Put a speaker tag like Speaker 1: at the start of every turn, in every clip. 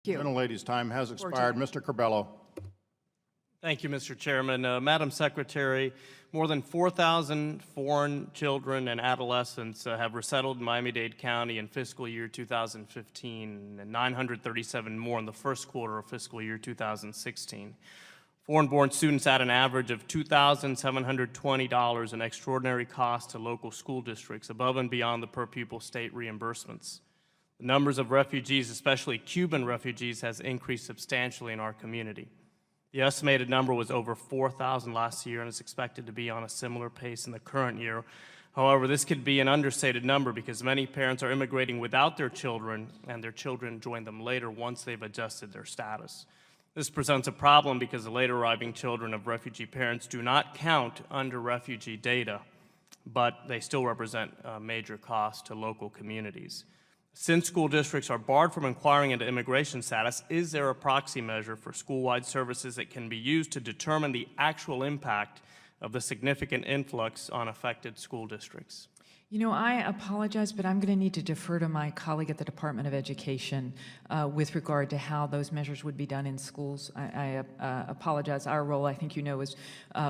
Speaker 1: The gentlelady's time has expired. Mr. Corbello.
Speaker 2: Thank you, Mr. Chairman. Madam Secretary, more than 4,000 foreign children and adolescents have resettled in Miami-Dade County in fiscal year 2015, and 937 more in the first quarter of fiscal year 2016. Foreign-born students add an average of $2,720 in extraordinary costs to local school districts, above and beyond the per-pupil state reimbursements. The numbers of refugees, especially Cuban refugees, has increased substantially in our community. The estimated number was over 4,000 last year and is expected to be on a similar pace in the current year. However, this could be an understated number because many parents are immigrating without their children, and their children join them later once they've adjusted their status. This presents a problem because the late arriving children of refugee parents do not count under refugee data, but they still represent a major cost to local communities. Since school districts are barred from inquiring into immigration status, is there a proxy measure for school-wide services that can be used to determine the actual impact of the significant influx on affected school districts?
Speaker 3: You know, I apologize, but I'm going to need to defer to my colleague at the Department of Education with regard to how those measures would be done in schools. I apologize. Our role, I think you know, is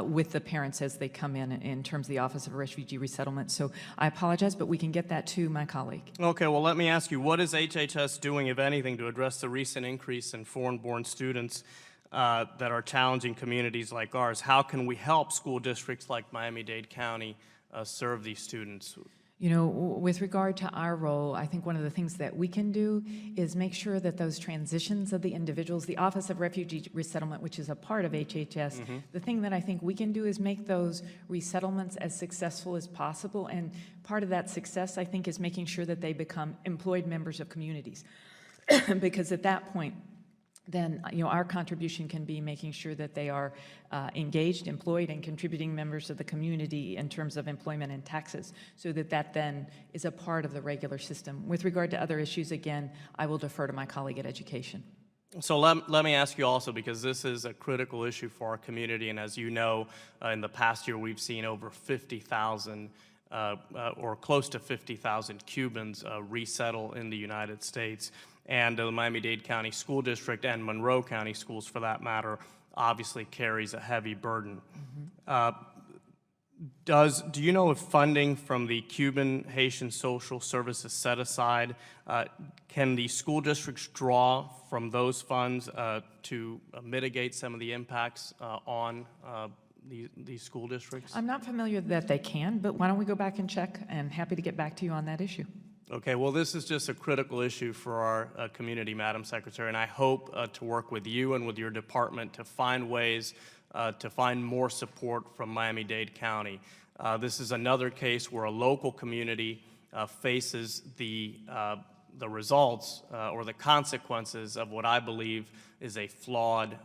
Speaker 3: with the parents as they come in terms of the Office of Refugee Resettlement. So I apologize, but we can get that to my colleague.
Speaker 2: Okay, well, let me ask you, what is HHS doing, if anything, to address the recent increase in foreign-born students that are challenging communities like ours? How can we help school districts like Miami-Dade County serve these students?
Speaker 3: You know, with regard to our role, I think one of the things that we can do is make sure that those transitions of the individuals, the Office of Refugee Resettlement, which is a part of HHS, the thing that I think we can do is make those resettlements as successful as possible. And part of that success, I think, is making sure that they become employed members of communities. Because at that point, then our contribution can be making sure that they are engaged, employed, and contributing members of the community in terms of employment and taxes, so that then is a part of the regular system. With regard to other issues, again, I will defer to my colleague at Education.
Speaker 2: So let me ask you also, because this is a critical issue for our community, and as you know, in the past year we've seen over 50,000 or close to 50,000 Cubans resettle in the United States. And the Miami-Dade County School District and Monroe County Schools, for that matter, obviously carries a heavy burden. Do you know if funding from the Cuban Haitian Social Services set aside, can the school districts draw from those funds to mitigate some of the impacts on these school districts?
Speaker 3: I'm not familiar that they can, but why don't we go back and check, and happy to get back to you on that issue.
Speaker 2: Okay, well, this is just a critical issue for our community, Madam Secretary, and I hope to work with you and with your department to find ways to find more support from Miami-Dade County. This is another case where a local community faces the results or the consequences of what I believe is a flawed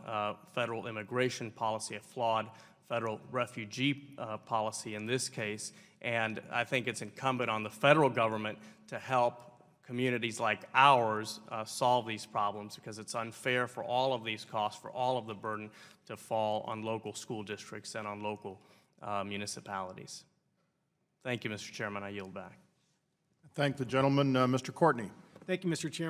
Speaker 2: federal immigration policy, a flawed federal refugee policy in this case. And I think it's incumbent on the federal government to help communities like ours solve these problems, because it's unfair for all of these costs, for all of the burden to fall on local school districts and on local municipalities. Thank you, Mr. Chairman. I yield back.
Speaker 1: Thank the gentleman. Mr. Courtney.
Speaker 4: Thank you, Mr. Chairman.